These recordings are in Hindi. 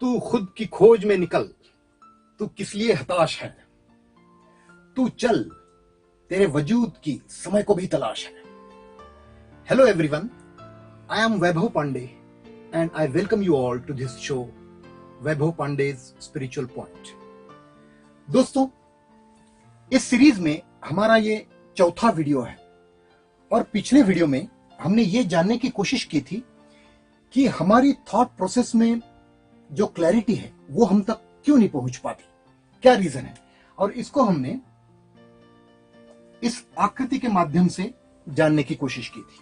तू खुद की खोज में निकल, तू किस लिए हताश है, तू चल, तेरे वजूद की समय को भी तलाश है। Hello everyone, I am Vaibhav Pandey and I welcome you all to this show Vaibhav Pandey's spiritual point. दोस्तों, इस सीरीज में हमारा ये चौथा वीडियो है और पिछले वीडियो में हमने ये जानने की कोशिश की थी कि हमारी थॉट प्रोसेस में जो क्लैरिटी है वो हम तक क्यों नहीं पहुंच पाती, क्या रीजन है। और इसको हमने इस आकृति के माध्यम से जानने की कोशिश की थी।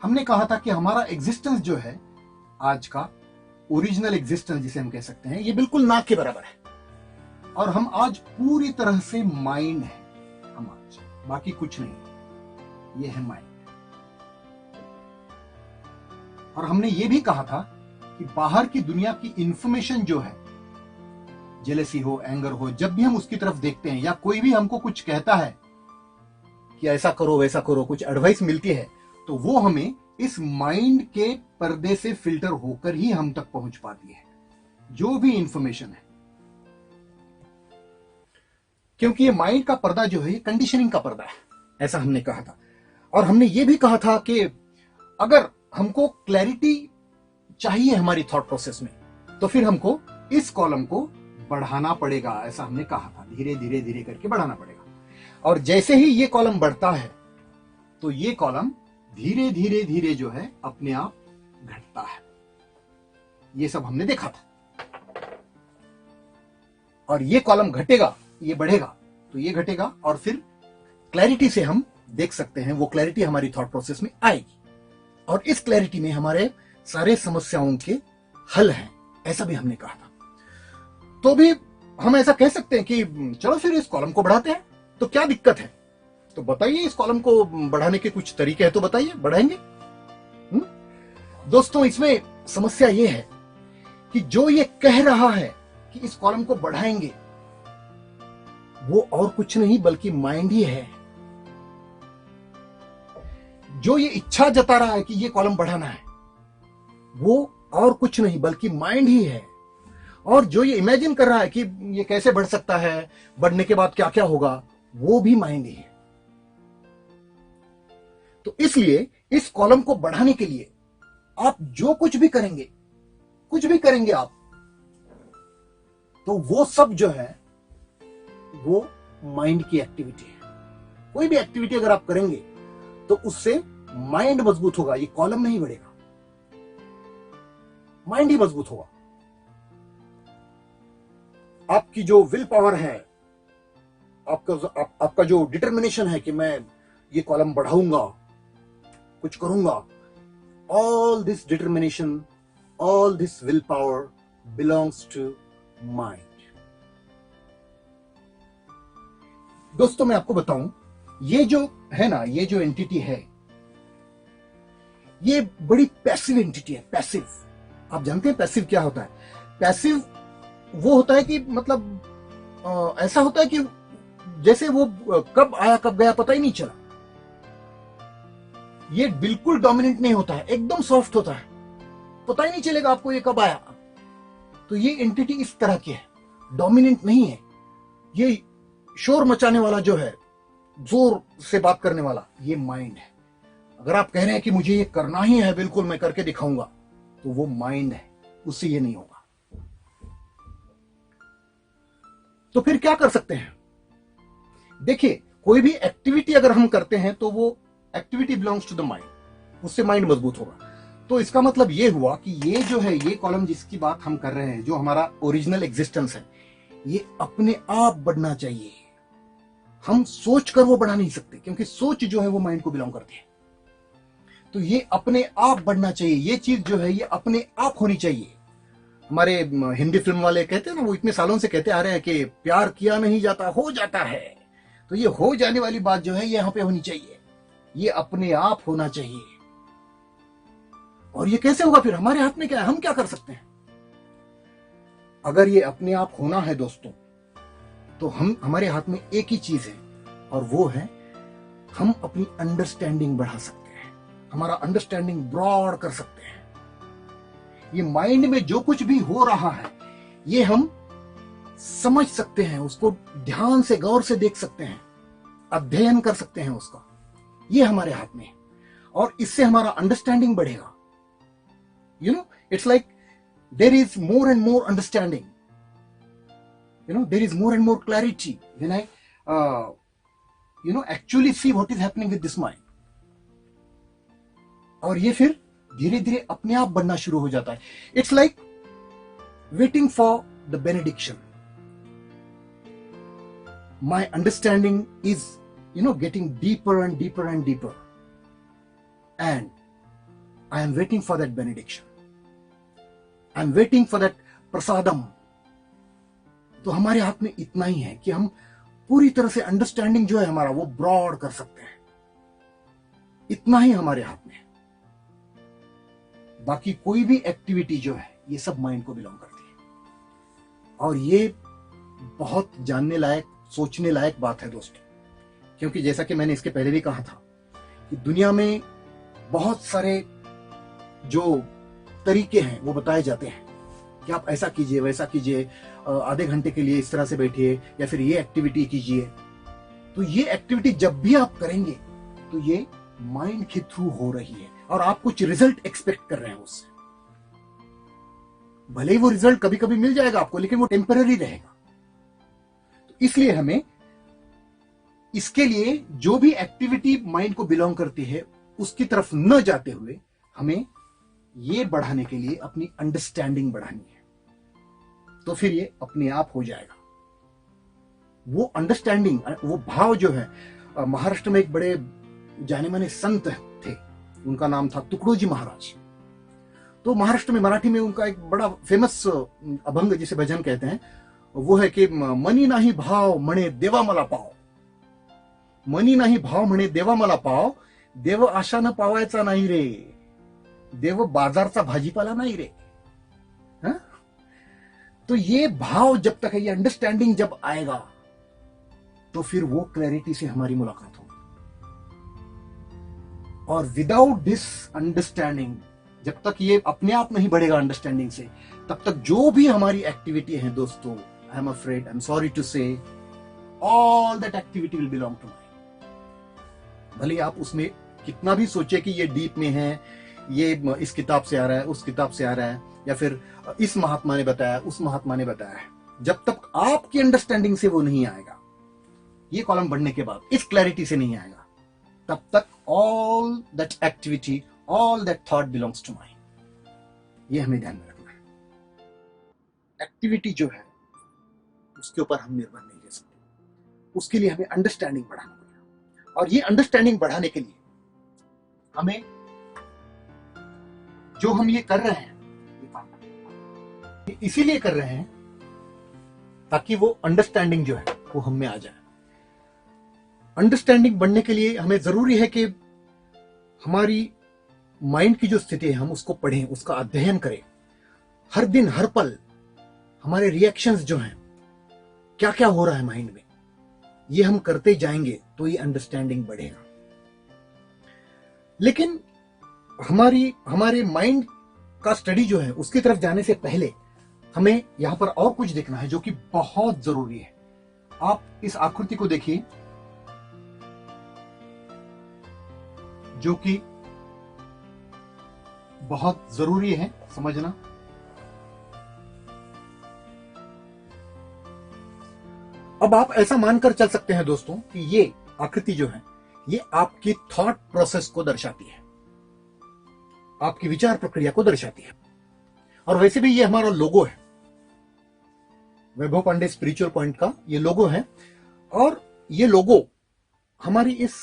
हमने कहा था कि हमारा एग्जिस्टेंस जो है, आज का ओरिजिनल एग्जिस्टेंस जिसे हम कह सकते हैं, ये बिल्कुल ना के बराबर है और हम आज पूरी तरह से माइंड है। हम आज बाकी कुछ नहीं, ये है माइंड। और हमने ये भी कहा था कि बाहर की दुनिया की इंफॉर्मेशन जो है, जेलसी हो, एंगर हो, जब भी हम उसकी तरफ देखते हैं या कोई भी हमको कुछ कहता है कि ऐसा करो वैसा करो, कुछ एडवाइस मिलती है, तो वो हमें इस माइंड के पर्दे से फिल्टर होकर ही हम तक पहुंच पाती है, जो भी इंफॉर्मेशन है। क्योंकि ये माइंड का पर्दा जो है, ये कंडीशनिंग का पर्दा है, ऐसा हमने कहा था। और हमने ये भी कहा था कि अगर हमको क्लैरिटी चाहिए हमारी थॉट प्रोसेस में, तो फिर हमको इस कॉलम को बढ़ाना पड़ेगा, ऐसा हमने कहा था। धीरे धीरे धीरे करके बढ़ाना पड़ेगा। और जैसे ही ये कॉलम बढ़ता है तो ये कॉलम धीरे धीरे धीरे जो है अपने आप घटता है। ये सब हमने देखा था। और ये कॉलम घटेगा, ये बढ़ेगा, तो ये घटेगा और फिर क्लैरिटी से हम देख सकते हैं, वो क्लैरिटी हमारी थॉट प्रोसेस में आएगी और इस क्लैरिटी में हमारे सारे समस्याओं के हल हैं, ऐसा भी हमने कहा था। तो भी हम ऐसा कह सकते हैं कि चलो फिर इस कॉलम को बढ़ाते हैं, तो क्या दिक्कत है, तो बताइए, इस कॉलम को बढ़ाने के कुछ तरीके हैं तो बताइए, बढ़ाएंगे। दोस्तों, इसमें समस्या यह है कि जो ये कह रहा है कि इस कॉलम को बढ़ाएंगे, वो और कुछ नहीं बल्कि माइंड ही है। जो ये इच्छा जता रहा है कि ये कॉलम बढ़ाना है, वो और कुछ नहीं बल्कि माइंड ही है। और जो ये इमेजिन कर रहा है कि ये कैसे बढ़ सकता है, बढ़ने के बाद क्या क्या होगा, वो भी माइंड ही है। तो इसलिए इस कॉलम को बढ़ाने के लिए आप जो कुछ भी करेंगे आप, तो वो सब जो है वो माइंड की एक्टिविटी है। कोई भी एक्टिविटी अगर आप करेंगे तो उससे माइंड मजबूत होगा, ये कॉलम नहीं बढ़ेगा, माइंड ही मजबूत होगा। आपकी जो विल पावर है, आपका जो डिटर्मिनेशन है कि मैं ये कॉलम बढ़ाऊंगा, कुछ करूंगा, all this determination, all this will power belongs to mind. दोस्तों, मैं आपको बताऊं, ये जो है ना, ये जो एंटिटी है, ये बड़ी पैसिव एंटिटी है। पैसिव, आप जानते हैं पैसिव क्या होता है? पैसिव वो होता है कि मतलब ऐसा होता है कि जैसे वो कब आया कब गया पता ही नहीं चला। ये बिल्कुल डोमिनेंट नहीं होता है, एकदम सॉफ्ट होता है, पता ही नहीं चलेगा आपको ये कब आया। तो ये एंटिटी इस तरह की है, डोमिनेंट नहीं है। ये शोर मचाने वाला जो है, जोर से बात करने वाला, ये माइंड है। अगर आप कह रहे हैं कि मुझे ये करना ही है, बिल्कुल मैं करके दिखाऊंगा, तो वो माइंड है, उससे ये नहीं होगा। तो फिर क्या कर सकते हैं? देखिए, कोई भी एक्टिविटी अगर हम करते हैं तो वो activity belongs to the mind, उससे माइंड मजबूत होगा। तो इसका मतलब ये हुआ कि ये जो है, ये कॉलम जिसकी बात हम कर रहे हैं, जो हमारा ओरिजिनल एग्जिस्टेंस है, ये अपने आप बढ़ना चाहिए। हम सोच कर वो बढ़ा नहीं सकते, क्योंकि सोच जो है वो माइंड को बिलोंग करती है। तो ये अपने आप बढ़ना चाहिए, ये चीज जो है ये अपने आप होनी चाहिए। हमारे हिंदी फिल्म वाले कहते हैं ना, वो इतने सालों से कहते आ रहे हैं कि प्यार किया नहीं जाता, हो जाता है। तो ये हो जाने वाली बात जो है ये यहां पे होनी चाहिए, ये अपने आप होना चाहिए। और ये कैसे होगा? फिर हमारे हाथ में क्या है, हम क्या कर सकते हैं? अगर ये अपने आप होना है दोस्तों, तो हमारे हाथ में एक ही चीज है, और वो है हम अपनी अंडरस्टैंडिंग बढ़ा सकते हैं, हमारा अंडरस्टैंडिंग ब्रॉड कर सकते हैं। ये माइंड में जो कुछ भी हो रहा है ये हम समझ सकते हैं, उसको ध्यान से गौर से देख सकते हैं, अध्ययन कर सकते हैं उसका। ये हमारे हाथ में है और इससे हमारा अंडरस्टैंडिंग बढ़ेगा। You know, it's like there is more and more understanding, you know, there is more and more clarity when I actually see what is happening with this mind। और ये फिर धीरे धीरे अपने आप बनना शुरू हो जाता है। It's like waiting for the benediction. My understanding is getting deeper and deeper and deeper and I am waiting for that benediction, I am waiting for that prasadam. तो हमारे हाथ में इतना ही है कि हम पूरी तरह से अंडरस्टैंडिंग जो है हमारा वो ब्रॉड कर सकते हैं। इतना ही हमारे हाथ में है। बाकी कोई भी एक्टिविटी जो है ये सब माइंड को बिलोंग करती है। और ये बहुत जानने लायक, सोचने लायक बात है दोस्तों, क्योंकि जैसा कि मैंने इसके पहले भी कहा था कि दुनिया में बहुत सारे जो तरीके हैं वो बताए जाते हैं कि आप ऐसा कीजिए, वैसा कीजिए, आधे घंटे के लिए इस तरह से बैठिए या फिर ये एक्टिविटी कीजिए। तो ये एक्टिविटी जब भी आप करेंगे तो ये माइंड के थ्रू हो रही है और आप कुछ रिजल्ट एक्सपेक्ट कर रहे हैं उससे। भले ही वो रिजल्ट कभी कभी मिल जाएगा आपको, लेकिन वो टेम्पररी रहेगा। तो इसलिए हमें इसके लिए जो भी एक्टिविटी माइंड को बिलोंग करती है उसकी तरफ न जाते हुए हमें ये बढ़ाने के लिए अपनी अंडरस्टैंडिंग बढ़ानी है। तो फिर ये अपने आप हो जाएगा। वो अंडरस्टैंडिंग, वो भाव जो है, महाराष्ट्र में एक बड़े जाने माने संत थे, उनका नाम था तुकडोजी महाराज। तो महाराष्ट्र में मराठी में उनका एक बड़ा फेमस अभंग जिसे भजन कहते हैं वो है कि मनी नाही भाव म्हणे देवा मला पाव, मनी नाही भाव म्हणे देवा मला पाव, देव आशानं पावायचा नाही रे, देव बाजारचा भाजीपाला नहीं रे। हा? तो ये भाव जब तक है, ये अंडरस्टैंडिंग जब आएगा तो फिर वो क्लैरिटी से हमारी मुलाकात होगी। और विदाउट दिस अंडरस्टैंडिंग, जब तक ये अपने आप नहीं बढ़ेगा अंडरस्टैंडिंग से, तब तक जो भी हमारी एक्टिविटी है दोस्तों, I am afraid, I am sorry to say, all that activity will belong to my. भले आप उसमें कितना भी सोचे कि ये डीप में है, ये इस किताब से आ रहा है, उस किताब से आ रहा है, या फिर इस महात्मा ने बताया, उस महात्मा ने बताया है, जब तक आपकी अंडरस्टैंडिंग से वो नहीं आएगा, ये कॉलम बढ़ने के बाद इस क्लैरिटी से नहीं आएगा, तब तक all that activity, all that thought belongs to mind. ये हमें ध्यान में रखना है। एक्टिविटी जो है उसके ऊपर हम निर्भर नहीं रह सकते, उसके लिए हमें अंडरस्टैंडिंग बढ़ाना पड़ेगा। और ये अंडरस्टैंडिंग बढ़ाने के लिए हमें जो हम ये कर रहे हैं, ये इसीलिए कर रहे हैं ताकि वो अंडरस्टैंडिंग जो है वो हम में आ जाए। अंडरस्टैंडिंग बढ़ने के लिए हमें जरूरी है कि हमारी माइंड की जो स्थिति है हम उसको पढ़ें, उसका अध्ययन करें। हर दिन हर पल हमारे रिएक्शंस जो हैं, क्या क्या हो रहा है माइंड में, ये हम करते जाएंगे तो ये अंडरस्टैंडिंग बढ़ेगा। लेकिन हमारे माइंड का स्टडी जो है उसकी तरफ जाने से पहले हमें यहां पर और कुछ देखना है जो कि बहुत जरूरी है। आप इस आकृति को देखिए जो कि बहुत जरूरी है समझना। अब आप ऐसा मानकर चल सकते हैं दोस्तों कि ये आकृति जो है ये आपकी थॉट प्रोसेस को दर्शाती है, आपकी विचार प्रक्रिया को दर्शाती है। और वैसे भी ये हमारा लोगो है, वैभव पांडे स्पिरिचुअल पॉइंट का ये लोगो है। और ये लोगो हमारी इस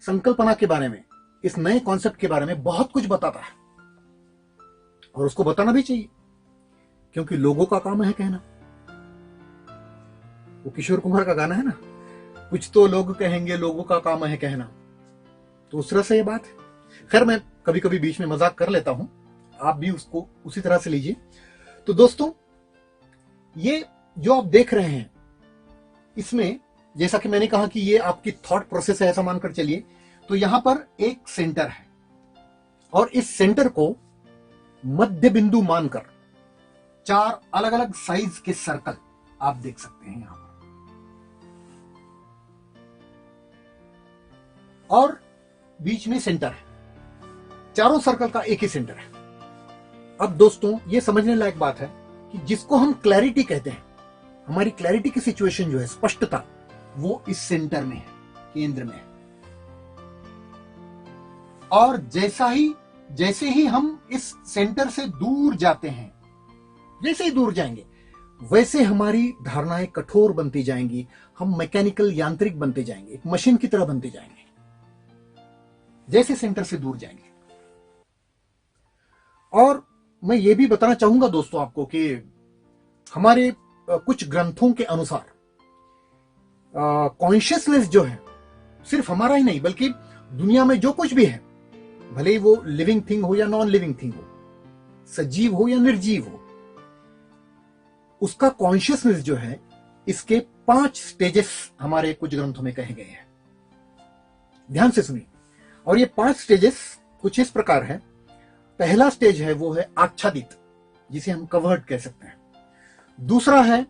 संकल्पना के बारे में, इस नए कॉन्सेप्ट के बारे में बहुत कुछ बताता है, और उसको बताना भी चाहिए, क्योंकि लोगों का काम है कहना। वो किशोर कुमार का गाना है ना, कुछ तो लोग कहेंगे लोगों का काम है कहना। तो उस तरह से ये बात है। खैर, मैं कभी कभी बीच में मजाक कर लेता हूं, आप भी उसको उसी तरह से लीजिए। तो दोस्तों, ये जो आप देख रहे हैं इसमें, जैसा कि मैंने कहा कि ये आपकी थॉट प्रोसेस है ऐसा मानकर चलिए। तो यहां पर एक सेंटर है और इस सेंटर को मध्य बिंदु मानकर 4 अलग अलग साइज के सर्कल आप देख सकते हैं यहां पर, और बीच में सेंटर है। चारों सर्कल का एक ही सेंटर है। अब दोस्तों ये समझने लायक बात है कि जिसको हम क्लैरिटी कहते हैं, हमारी क्लैरिटी की सिचुएशन जो है, स्पष्टता, वो इस सेंटर में है, केंद्र में है। और जैसे ही हम इस सेंटर से दूर जाते हैं, जैसे ही दूर जाएंगे वैसे हमारी धारणाएं कठोर बनती जाएंगी, हम मैकेनिकल यांत्रिक बनते जाएंगे, एक मशीन की तरह बनते जाएंगे जैसे सेंटर से दूर जाएंगे। और मैं ये भी बताना चाहूंगा दोस्तों आपको कि हमारे कुछ ग्रंथों के अनुसार कॉन्शियसनेस जो है, सिर्फ हमारा ही नहीं बल्कि दुनिया में जो कुछ भी है, भले ही वो लिविंग थिंग हो या नॉन लिविंग थिंग हो, सजीव हो या निर्जीव हो, उसका कॉन्शियसनेस जो है, इसके 5 स्टेजेस हमारे कुछ ग्रंथों में कहे गए हैं। ध्यान से सुनिए। और ये 5 स्टेजेस कुछ इस प्रकार है। पहला स्टेज है वो है आच्छादित, जिसे हम कवर्ड कह सकते हैं। दूसरा है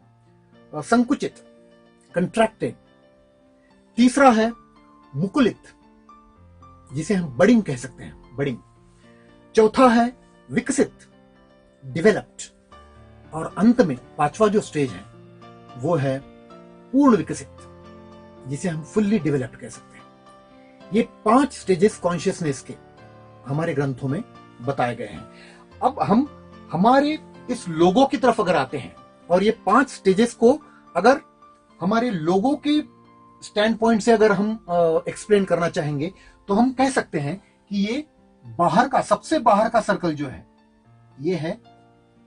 संकुचित, कंट्रैक्टेड। तीसरा है मुकुलित, जिसे हम बडिंग कह सकते हैं, बडिंग। चौथा है विकसित, डेवलप्ड। और अंत में 5वां जो स्टेज है वो है पूर्ण विकसित, जिसे हम फुल्ली डेवलप्ड कह सकते हैं। ये 5 स्टेजेस कॉन्शियसनेस के हमारे ग्रंथों में बताए गए हैं। अब हम हमारे इस लोगो की तरफ अगर आते हैं और ये 5 स्टेजेस को अगर हमारे लोगो के स्टैंड पॉइंट से अगर हम एक्सप्लेन करना चाहेंगे तो हम कह सकते हैं कि ये बाहर का, सबसे बाहर का सर्कल जो है ये है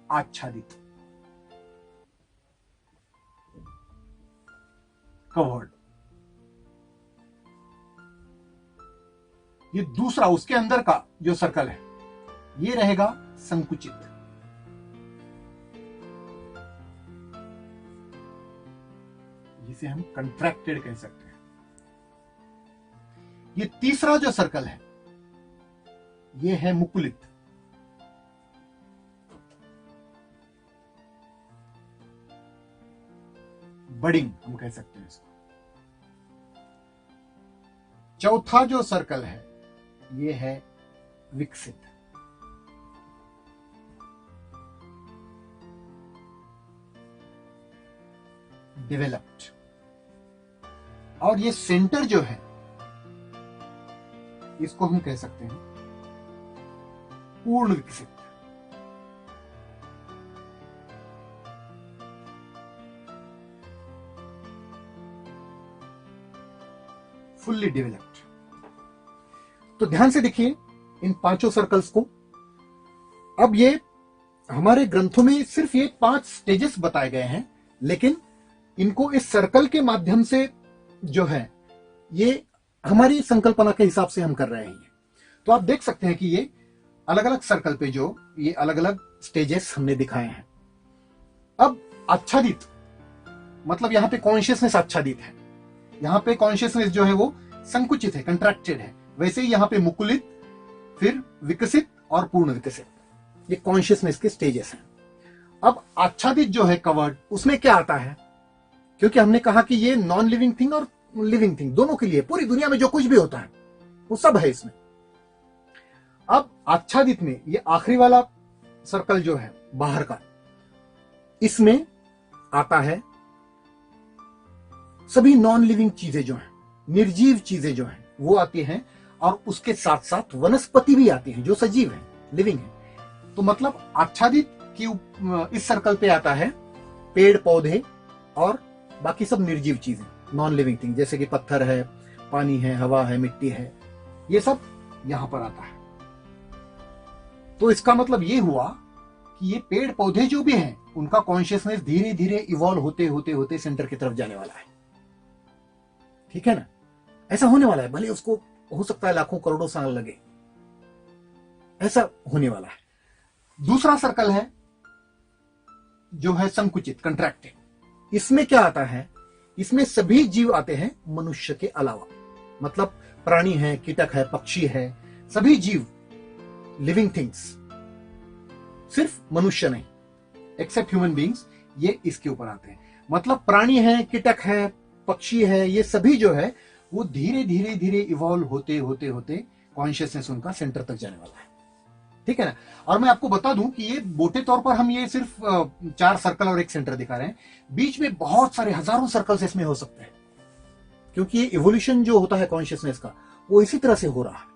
आच्छादित, कवर्ड। ये दूसरा, उसके अंदर का जो सर्कल है ये रहेगा संकुचित। जिसे हम कंट्रैक्टेड कह सकते हैं। ये तीसरा जो सर्कल है ये है मुकुलित। बडिंग हम कह सकते हैं इसको। चौथा जो सर्कल है ये है विकसित। डेवलप्ड। और ये सेंटर जो है इसको हम कह सकते हैं पूर्ण विकसित। Fully developed. तो ध्यान से देखिए इन 5 सर्कल्स को। अब ये हमारे ग्रंथों में सिर्फ ये 5 स्टेजेस बताए गए हैं, लेकिन इनको इस सर्कल के माध्यम से जो है ये हमारी संकल्पना के हिसाब से हम कर रहे हैं। तो आप देख सकते हैं कि ये अलग अलग सर्कल पे जो ये अलग अलग स्टेजेस हमने दिखाए हैं। अब आच्छादित मतलब यहां पे कॉन्शियसनेस आच्छादित है, यहां पे कॉन्शियसनेस जो है वो संकुचित है, कंट्रैक्टेड है। वैसे ही यहां पे मुकुलित, फिर विकसित और पूर्ण विकसित, ये कॉन्शियसनेस के स्टेजेस हैं। अब आच्छादित जो है कवर्ड, उसमें क्या आता है? क्योंकि हमने कहा कि ये नॉन लिविंग थिंग और लिविंग थिंग दोनों के लिए, पूरी दुनिया में जो कुछ भी होता है वो सब है इसमें। अब आच्छादित में ये आखिरी वाला सर्कल जो है बाहर का, इसमें आता है सभी नॉन लिविंग चीजें जो हैं, निर्जीव चीजें जो हैं वो आती हैं, और उसके साथ साथ वनस्पति भी आती हैं जो सजीव है, लिविंग है। तो मतलब आच्छादित की इस सर्कल पे आता है पेड़ पौधे और बाकी सब निर्जीव चीजें, नॉन लिविंग थिंग, जैसे कि पत्थर है, पानी है, हवा है, मिट्टी है, ये सब यहां पर आता है। तो इसका मतलब ये हुआ कि ये पेड़ पौधे जो भी हैं उनका कॉन्शियसनेस धीरे धीरे इवॉल्व होते होते होते सेंटर की तरफ जाने वाला है। ठीक है ना? ऐसा होने वाला है, भले उसको हो सकता है लाखों करोड़ों साल लगे, ऐसा होने वाला है। दूसरा सर्कल है जो है संकुचित, कंट्रैक्टेड। इसमें क्या आता है? इसमें सभी जीव आते हैं मनुष्य के अलावा, मतलब प्राणी है, कीटक है, पक्षी है, सभी जीव, लिविंग थिंग्स सिर्फ मनुष्य नहीं, एक्सेप्ट ह्यूमन बींग्स, ये इसके ऊपर आते हैं। मतलब प्राणी है, कीटक है, पक्षी है, ये सभी जो है वो धीरे धीरे धीरे इवॉल्व होते होते होते कॉन्शियसनेस उनका सेंटर तक जाने वाला है। ठीक है ना। और मैं आपको बता दूं कि ये मोटे तौर पर हम ये सिर्फ 4 सर्कल और एक सेंटर दिखा रहे हैं, बीच में बहुत सारे हजारों सर्कल्स इसमें हो सकते हैं, क्योंकि ये इवोल्यूशन जो होता है कॉन्शियसनेस का वो इसी तरह से हो रहा है।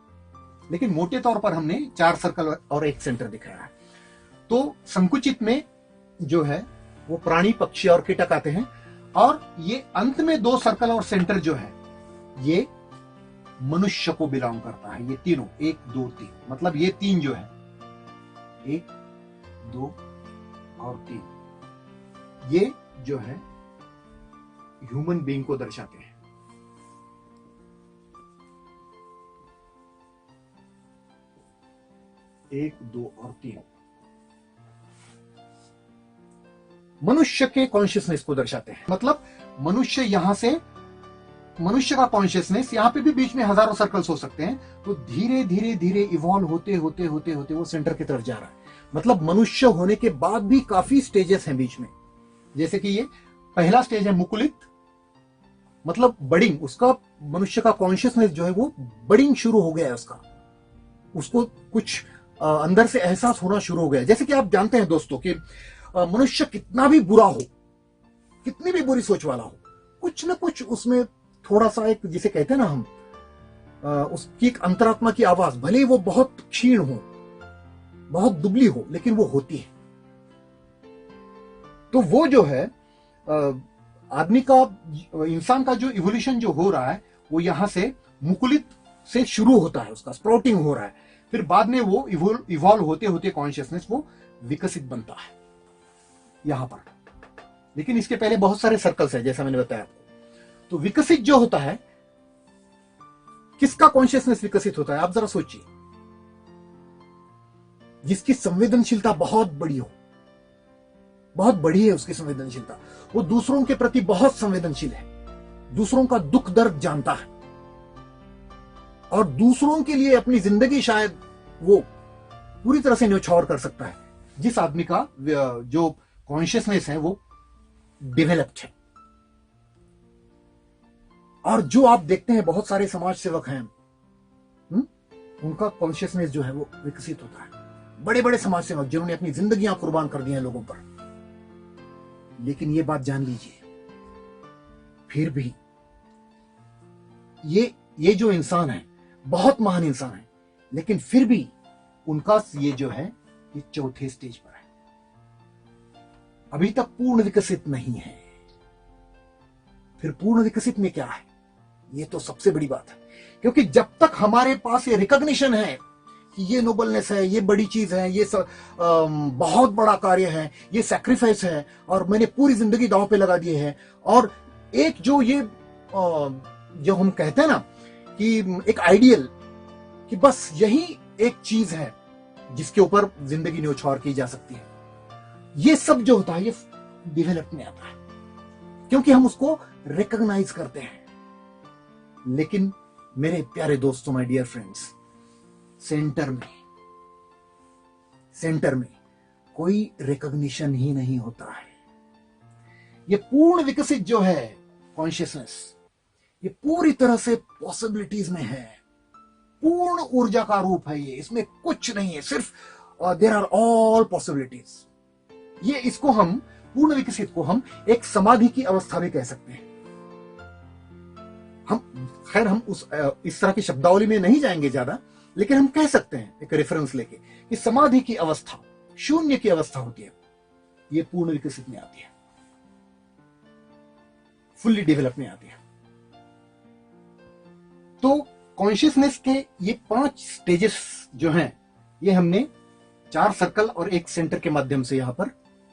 लेकिन मोटे तौर पर हमने 4 सर्कल और एक सेंटर दिखाया है। तो संकुचित में जो है वो प्राणी, पक्षी और कीटक आते हैं, और ये अंत में 2 सर्कल और सेंटर जो है ये मनुष्य को बिलोंग करता है। ये तीनों 1 2 3, मतलब ये 3 जो है 1 2 और 3, ये जो है ह्यूमन बीइंग को दर्शाते हैं। एक, 2 और 3 मनुष्य के कॉन्शियसनेस को दर्शाते हैं। मतलब मनुष्य यहां से, मनुष्य का कॉन्शियसनेस, यहां पे भी बीच में हजारों सर्कल्स हो सकते हैं, तो धीरे धीरे धीरे इवॉल्व होते होते होते होते वो सेंटर की तरफ जा रहा है। मतलब मनुष्य होने के बाद भी काफी स्टेजेस हैं बीच में। जैसे कि ये पहला स्टेज है मुकुलित, मतलब बडिंग, उसका मनुष्य का कॉन्शियसनेस जो है वो बडिंग शुरू हो गया है, उसको कुछ अंदर से एहसास होना शुरू हो गया। जैसे कि आप जानते हैं दोस्तों कि मनुष्य कितना भी बुरा हो, कितनी भी बुरी सोच वाला हो, कुछ ना कुछ उसमें थोड़ा सा एक, जिसे कहते हैं ना हम, उसकी एक अंतरात्मा की आवाज, भले ही वो बहुत क्षीण हो, बहुत दुबली हो, लेकिन वो होती है। तो वो जो है आदमी का, इंसान का जो इवोल्यूशन जो हो रहा है वो यहां से मुकुलित से शुरू होता है, उसका स्प्राउटिंग हो रहा है, फिर बाद में वो इवॉल्व होते होते कॉन्शियसनेस वो विकसित बनता है यहां पर। लेकिन इसके पहले बहुत सारे सर्कल्स हैं, जैसा मैंने बताया आपको। तो विकसित जो होता है, किसका कॉन्शियसनेस विकसित होता है, आप जरा सोचिए। जिसकी संवेदनशीलता बहुत बड़ी हो, बहुत बड़ी है उसकी संवेदनशीलता, वो दूसरों के प्रति बहुत संवेदनशील है, दूसरों का दुख दर्द जानता है, और दूसरों के लिए अपनी जिंदगी शायद वो पूरी तरह से न्यौछावर कर सकता है। जिस आदमी का जो कॉन्शियसनेस है वो डेवलप्ड है। और जो आप देखते हैं बहुत सारे समाज सेवक हैं, उनका कॉन्शियसनेस जो है वो विकसित होता है। बड़े बड़े समाज सेवक जिन्होंने अपनी जिंदगियां कुर्बान कर दी हैं लोगों पर। लेकिन ये बात जान लीजिए, फिर भी ये जो इंसान है बहुत महान इंसान है, लेकिन फिर भी उनका ये जो है ये चौथे स्टेज पर है, अभी तक पूर्ण विकसित नहीं है। फिर पूर्ण विकसित में क्या है, ये तो सबसे बड़ी बात है। क्योंकि जब तक हमारे पास ये रिकॉग्निशन है कि ये नोबलनेस है, ये बड़ी चीज है, ये बहुत बड़ा कार्य है, ये सैक्रिफाइस है, और मैंने पूरी जिंदगी दांव पे लगा दिए है, और एक जो ये जो हम कहते हैं ना कि एक आइडियल, कि बस यही एक चीज है जिसके ऊपर जिंदगी न्यौछावर की जा सकती है, ये सब जो होता है ये डेवलप में आता है, क्योंकि हम उसको रिकॉग्नाइज करते हैं। लेकिन मेरे प्यारे दोस्तों, माय डियर फ्रेंड्स, सेंटर में कोई रिकॉग्निशन ही नहीं होता है। ये पूर्ण विकसित जो है कॉन्शियसनेस, ये पूरी तरह से पॉसिबिलिटीज में है, पूर्ण ऊर्जा का रूप है ये, इसमें कुछ नहीं है, सिर्फ देयर आर ऑल पॉसिबिलिटीज। ये इसको हम, पूर्ण विकसित को हम एक समाधि की अवस्था भी कह सकते हैं। हम इस तरह की शब्दावली में नहीं जाएंगे ज्यादा, लेकिन हम कह सकते हैं एक रेफरेंस लेके कि समाधि की अवस्था, शून्य की अवस्था होती है, ये पूर्ण विकसित में आती है, फुल्ली डेवलप में आती है। तो कॉन्शियसनेस के ये 5 स्टेजेस जो हैं, ये हमने 4 सर्कल और एक सेंटर के माध्यम से यहां पर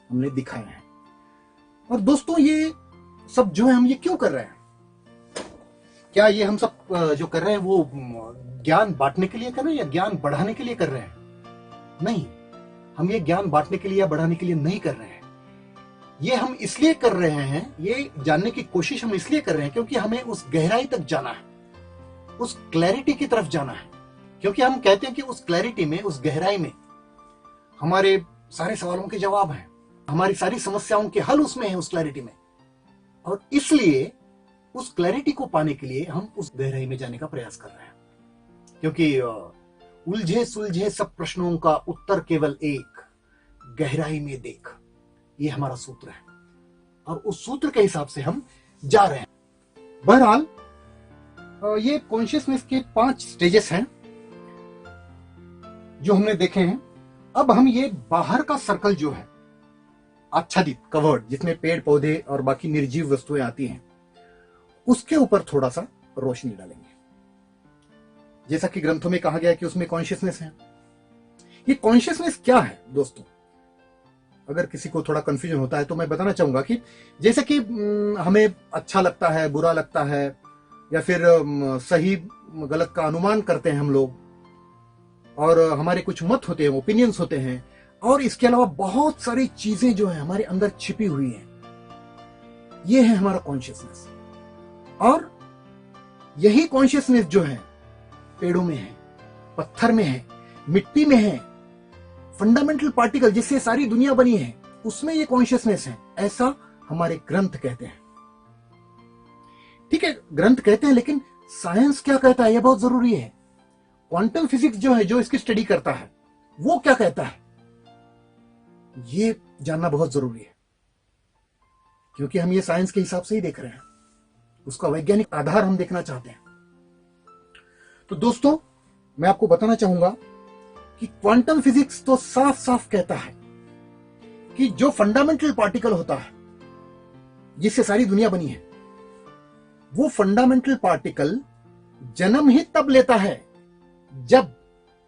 हमने दिखाए हैं। और दोस्तों, ये सब जो है हम ये क्यों कर रहे हैं? क्या ये हम सब जो कर रहे हैं वो ज्ञान बांटने के लिए कर रहे हैं या ज्ञान बढ़ाने के लिए कर रहे हैं? नहीं, हम ये ज्ञान बांटने के लिए या बढ़ाने के लिए नहीं कर रहे हैं। ये हम इसलिए कर रहे हैं, ये जानने की कोशिश हम इसलिए कर रहे हैं क्योंकि हमें उस गहराई तक जाना है, उस क्लैरिटी की तरफ जाना है। क्योंकि हम कहते हैं कि उस क्लैरिटी में, उस गहराई में हमारे सारे सवालों के जवाब हैं, हमारी सारी समस्याओं के हल उसमें है, उस क्लैरिटी में। और इसलिए उस क्लैरिटी को पाने के लिए हम उस गहराई में जाने का प्रयास कर रहे हैं, क्योंकि उलझे सुलझे सब प्रश्नों का उत्तर केवल एक, गहराई में देख। ये हमारा सूत्र है और उस सूत्र के हिसाब से हम जा रहे हैं। बहरहाल ये कॉन्शियसनेस के 5 स्टेजेस हैं जो हमने देखे हैं। अब हम ये बाहर का सर्कल जो है आच्छादित, कवर्ड, जिसमें पेड़ पौधे और बाकी निर्जीव वस्तुएं आती हैं, उसके ऊपर थोड़ा सा रोशनी डालेंगे। जैसा कि ग्रंथों में कहा गया कि उसमें कॉन्शियसनेस है। ये कॉन्शियसनेस क्या है दोस्तों? अगर किसी को थोड़ा कंफ्यूजन होता है तो मैं बताना चाहूंगा कि जैसे कि हमें अच्छा लगता है, बुरा लगता है, या फिर सही गलत का अनुमान करते हैं हम लोग, और हमारे कुछ मत होते हैं, ओपिनियंस होते हैं, और इसके अलावा बहुत सारी चीजें जो है हमारे अंदर छिपी हुई हैं। ये है हमारा कॉन्शियसनेस। और यही कॉन्शियसनेस जो है पेड़ों में है, पत्थर में है, मिट्टी में है, फंडामेंटल पार्टिकल जिससे सारी दुनिया बनी है, उसमें ये कॉन्शियसनेस है, ऐसा हमारे ग्रंथ कहते हैं। ठीक है, ग्रंथ कहते हैं, लेकिन साइंस क्या कहता है, यह बहुत जरूरी है। क्वांटम फिजिक्स जो है, जो इसकी स्टडी करता है, वो क्या कहता है, ये जानना बहुत जरूरी है, क्योंकि हम ये साइंस के हिसाब से ही देख रहे हैं, उसका वैज्ञानिक आधार हम देखना चाहते हैं। तो दोस्तों, मैं आपको बताना चाहूंगा कि क्वांटम फिजिक्स तो साफ साफ कहता है कि जो फंडामेंटल पार्टिकल होता है जिससे सारी दुनिया बनी है, वो फंडामेंटल पार्टिकल जन्म ही तब लेता है जब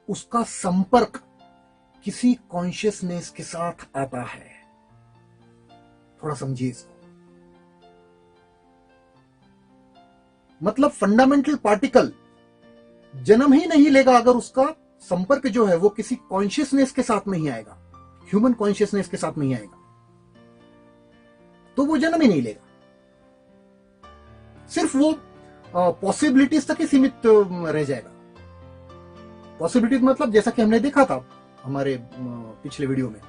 उसका संपर्क किसी कॉन्शियसनेस के साथ आता है। थोड़ा समझिए इसको। मतलब फंडामेंटल पार्टिकल जन्म ही नहीं लेगा अगर उसका संपर्क जो है वो किसी कॉन्शियसनेस के साथ नहीं आएगा, ह्यूमन कॉन्शियसनेस के साथ नहीं आएगा, तो वो जन्म ही नहीं लेगा। सिर्फ वो पॉसिबिलिटीज तक ही सीमित रह जाएगा। पॉसिबिलिटीज मतलब जैसा कि हमने देखा था हमारे पिछले वीडियो में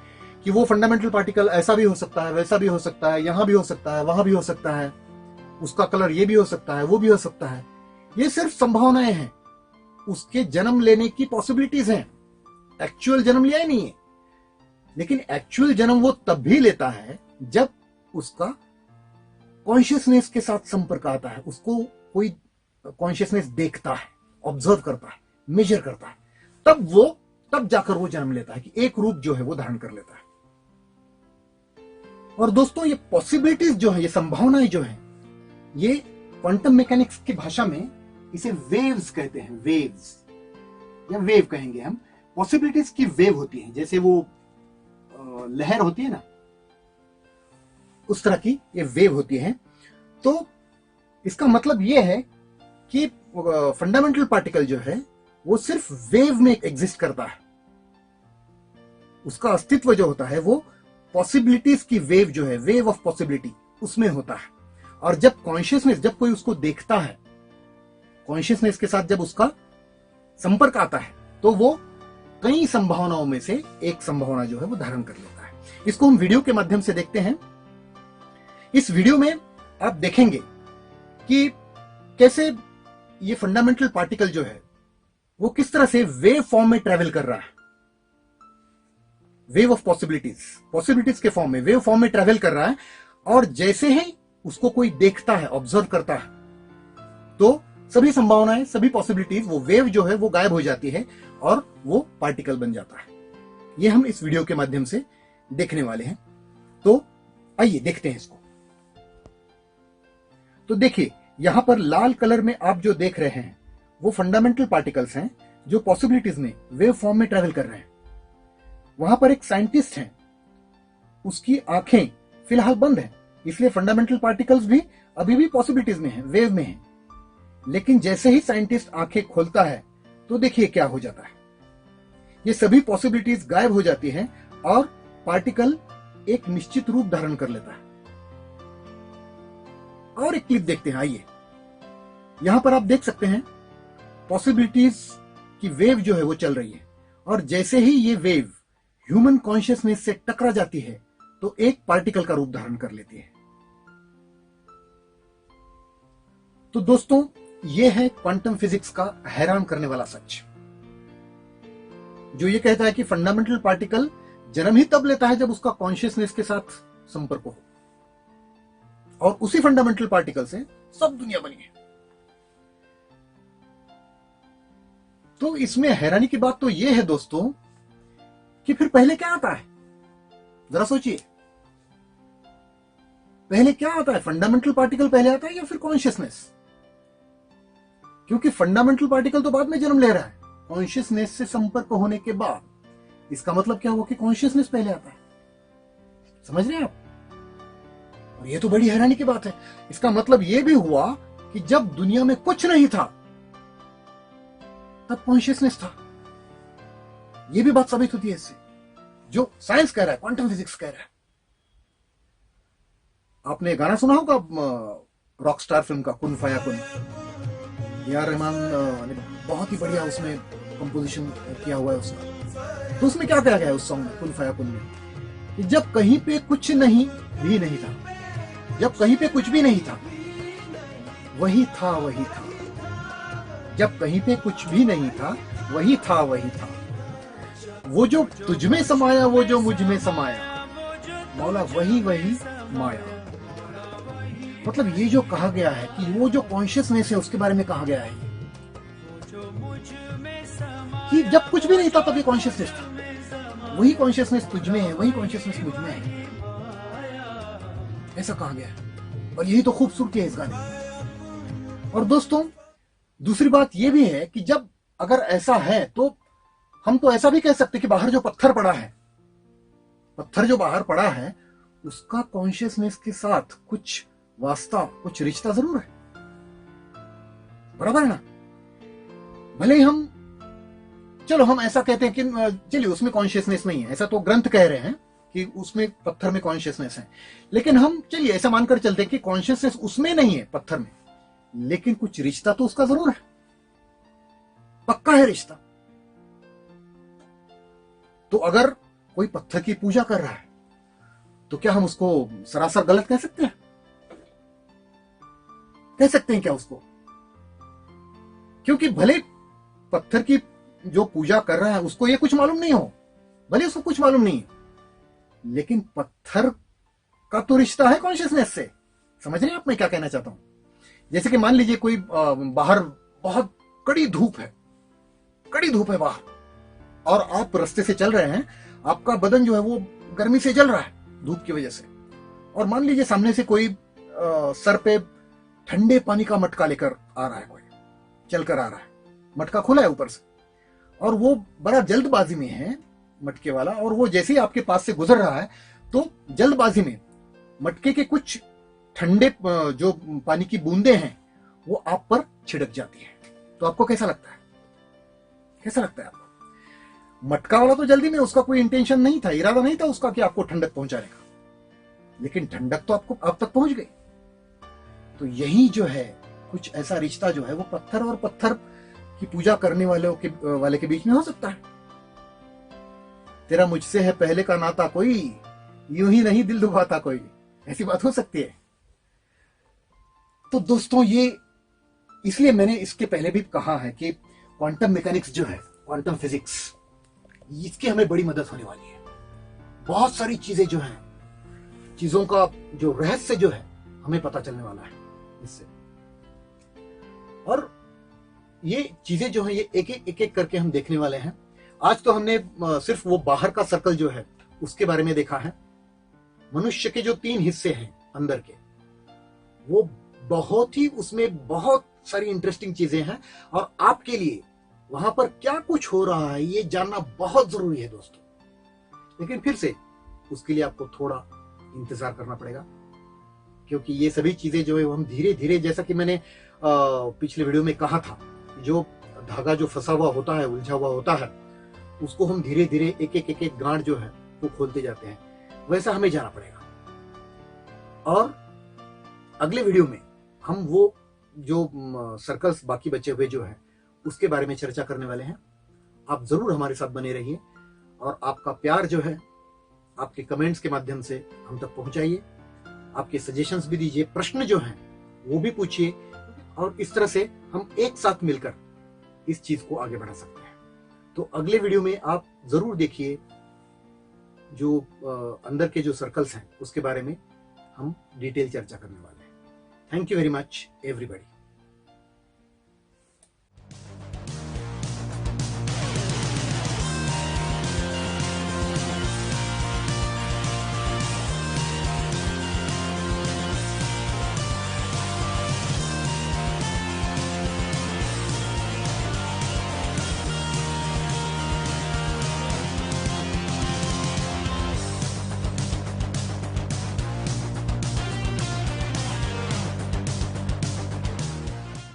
कि वो फंडामेंटल पार्टिकल ऐसा भी हो सकता है, वैसा भी हो सकता है, यहां भी हो सकता है, वहां भी हो सकता है, उसका कलर ये भी हो सकता है, वो भी हो सकता है। ये सिर्फ संभावनाएं हैं, उसके जन्म लेने की पॉसिबिलिटीज हैं। एक्चुअल जन्म लिया ही नहीं है, लेकिन एक्चुअल जन्म वो तब भी लेता है जब उसका कॉन्शियसनेस के साथ संपर्क आता है, उसको कोई कॉन्शियसनेस देखता है, ऑब्जर्व करता है, मेजर करता है, तब जाकर वो जन्म लेता है कि एक रूप जो है वो धारण कर लेता है। और दोस्तों, ये पॉसिबिलिटीज जो है, ये संभावनाएं जो है, ये क्वांटम मैकेनिक्स की भाषा में इसे वेव्स कहते हैं। वेव्स या वेव कहेंगे हम। पॉसिबिलिटीज की वेव होती है, जैसे वो लहर होती है ना, उस तरह की ये वेव होती है। तो इसका मतलब ये है कि फंडामेंटल पार्टिकल जो है वो सिर्फ वेव में एग्जिस्ट करता है। उसका अस्तित्व जो होता है वो पॉसिबिलिटीज की वेव जो है, वेव ऑफ पॉसिबिलिटी, उसमें होता है। और जब कॉन्शियसनेस, जब कोई उसको देखता है, कॉन्शियसनेस के साथ जब उसका संपर्क आता है, तो वो कई संभावनाओं में से एक संभावना जो है वो धारण कर लेता है। इसको हम वीडियो के माध्यम से देखते हैं। इस वीडियो में आप देखेंगे कि कैसे ये फंडामेंटल पार्टिकल जो है वो किस तरह से वेव फॉर्म में ट्रेवल कर रहा है। वेव ऑफ पॉसिबिलिटीज, पॉसिबिलिटीज के फॉर्म में, वेव फॉर्म में ट्रेवल कर रहा है। और जैसे ही उसको कोई देखता है, ऑब्जर्व करता है, तो सभी संभावनाएं, सभी पॉसिबिलिटीज, वो वेव जो है वो गायब हो जाती है और वो पार्टिकल बन जाता है। ये हम इस वीडियो के माध्यम से देखने वाले हैं। तो आइए देखते हैं इसको। तो देखिए, यहां पर लाल कलर में आप जो देख रहे हैं वो फंडामेंटल पार्टिकल्स हैं जो पॉसिबिलिटीज में वेव फॉर्म में ट्रेवल कर रहे हैं। वहां पर एक साइंटिस्ट है, उसकी आंखें फिलहाल बंद हैं, इसलिए फंडामेंटल पार्टिकल्स भी अभी भी पॉसिबिलिटीज में हैं, वेव में हैं। लेकिन जैसे ही साइंटिस्ट आंखें खोलता है तो देखिए क्या हो जाता है। ये सभी पॉसिबिलिटीज गायब हो जाती हैं और पार्टिकल एक निश्चित रूप धारण कर लेता है। और एक क्लिप देखते हैं, आइए। यहां पर आप देख सकते हैं पॉसिबिलिटीज की वेव जो है वो चल रही है, और जैसे ही ये वेव ह्यूमन कॉन्शियसनेस से टकरा जाती है तो एक पार्टिकल का रूप धारण कर लेती है। तो दोस्तों, यह है क्वांटम फिजिक्स का हैरान करने वाला सच, जो ये कहता है कि फंडामेंटल पार्टिकल जन्म ही तब लेता है जब उसका कॉन्शियसनेस के साथ संपर्क हो, और उसी फंडामेंटल पार्टिकल से सब दुनिया बनी है। तो इसमें हैरानी की बात तो यह है दोस्तों कि फिर पहले क्या आता है, जरा सोचिए, पहले क्या आता है? फंडामेंटल पार्टिकल पहले आता है या फिर कॉन्शियसनेस? क्योंकि फंडामेंटल पार्टिकल तो बाद में जन्म ले रहा है, कॉन्शियसनेस से संपर्क होने के बाद। इसका मतलब क्या हुआ कि कॉन्शियसनेस पहले आता है। समझ रहे हैं आप? और ये तो बड़ी हैरानी की बात है। इसका मतलब ये भी हुआ कि जब दुनिया में कुछ नहीं था तब कॉन्शियसनेस था। ये भी बात साबित होती है इससे, जो साइंस कह रहा है, क्वांटम फिजिक्स कह रहा है। आपने गाना सुना होगा रॉकस्टार फिल्म का, कुन फया कुन। यार रहमान ने बहुत ही बढ़िया उसमें कंपोजिशन किया हुआ है उसका। तो उसमें क्या कहा गया है उस सॉन्ग में, कुन फया कुन में, कि जब कहीं पे कुछ नहीं भी नहीं था, जब कहीं पे कुछ भी नहीं था, वही था वही था। जब कहीं पे कुछ भी नहीं था, वही था वही था। वो जो तुझ में समाया, वो जो मुझ में समाया, मौला वही वही माया। मतलब ये जो कहा गया है कि वो जो कॉन्शियसनेस है उसके बारे में कहा गया है कि जब कुछ भी नहीं था तब ये कॉन्शियसनेस था, वही कॉन्शियसनेस तुझ में है, वही कॉन्शियसनेस मुझ में है, ऐसा कहा गया है। और यही तो खूबसूरती है इस गाने। और दोस्तों, दूसरी बात यह भी है कि जब अगर ऐसा है तो हम तो ऐसा भी कह सकते कि बाहर जो पत्थर पड़ा है, पत्थर जो बाहर पड़ा है, उसका कॉन्शियसनेस के साथ कुछ वास्ता, कुछ रिश्ता जरूर है। बराबर है ना? भले ही हम, चलो हम ऐसा कहते हैं कि चलिए उसमें कॉन्शियसनेस नहीं है, ऐसा तो ग्रंथ कह रहे हैं कि उसमें, पत्थर में कॉन्शियसनेस है, लेकिन हम चलिए ऐसा मानकर चलते हैं कि कॉन्शियसनेस उसमें नहीं है, पत्थर में, लेकिन कुछ रिश्ता तो उसका जरूर है, पक्का है रिश्ता। तो अगर कोई पत्थर की पूजा कर रहा है तो क्या हम उसको सरासर गलत कह सकते हैं? कह सकते हैं क्या उसको? क्योंकि भले पत्थर की जो पूजा कर रहा है उसको ये कुछ मालूम नहीं हो, भले उसको कुछ मालूम नहीं है, लेकिन पत्थर का तो रिश्ता है कॉन्शियसनेस से। समझ रहे हैं आप मैं क्या कहना चाहता हूं? जैसे कि मान लीजिए कोई बाहर बहुत कड़ी धूप है, कड़ी धूप है बाहर, और आप रास्ते से चल रहे हैं, आपका बदन जो है वो गर्मी से जल रहा है धूप की वजह से, और मान लीजिए सामने से कोई सर पे ठंडे पानी का मटका लेकर आ रहा है, कोई चलकर आ रहा है, मटका खुला है ऊपर से, और वो बड़ा जल्दबाजी में है मटके वाला, और वो जैसे ही आपके पास से गुजर रहा है तो जल्दबाजी में मटके के कुछ ठंडे जो पानी की बूंदें हैं वो आप पर छिड़क जाती है। तो आपको कैसा लगता है? कैसा लगता है आपको? मटका वाला तो जल्दी में, उसका कोई इंटेंशन नहीं था, इरादा नहीं था उसका कि आपको ठंडक पहुंचाने का, लेकिन ठंडक तो आपको आप तक पहुंच गई। तो यही जो है कुछ ऐसा रिश्ता जो है वो पत्थर और पत्थर की पूजा करने वाले के बीच में हो सकता है। तेरा मुझसे है पहले का नाता कोई, यूं ही नहीं दिल दुखाता कोई, ऐसी बात हो सकती है। तो दोस्तों, ये इसलिए मैंने इसके पहले भी कहा है कि क्वांटम मैकेनिक्स जो है, क्वांटम फिजिक्स, इसकी हमें बड़ी मदद होने वाली है। बहुत सारी चीजें जो हैं, चीजों का जो रहस्य जो है हमें पता चलने वाला है इससे। और ये चीजें जो है ये एक एक करके हम देखने वाले हैं। आज तो हमने सिर्फ वो बाहर का सर्कल जो है उसके बारे में देखा है। मनुष्य के जो 3 हिस्से हैं अंदर के, वो बहुत ही, उसमें बहुत सारी इंटरेस्टिंग चीजें हैं, और आपके लिए वहां पर क्या कुछ हो रहा है ये जानना बहुत जरूरी है दोस्तों। लेकिन फिर से उसके लिए आपको थोड़ा इंतजार करना पड़ेगा, क्योंकि ये सभी चीजें जो है वो हम धीरे धीरे, जैसा कि मैंने पिछले वीडियो में कहा था, जो धागा जो फंसा हुआ होता है, उलझा हुआ होता है, उसको हम धीरे धीरे एक एक गांठ जो है वो खोलते जाते हैं, वैसा हमें जाना पड़ेगा। और अगले वीडियो में हम वो जो सर्कल्स बाकी बचे हुए जो है उसके बारे में चर्चा करने वाले हैं। आप जरूर हमारे साथ बने रहिए। और आपका प्यार जो है आपके कमेंट्स के माध्यम से हम तक पहुंचाइए। आपके सजेशंस भी दीजिए, प्रश्न जो हैं वो भी पूछिए, और इस तरह से हम एक साथ मिलकर इस चीज को आगे बढ़ा सकते हैं। तो अगले वीडियो में आप जरूर देखिए, जो अंदर के जो सर्कल्स हैं उसके बारे में हम डिटेल चर्चा करने वाले हैं। Thank you very much everybody.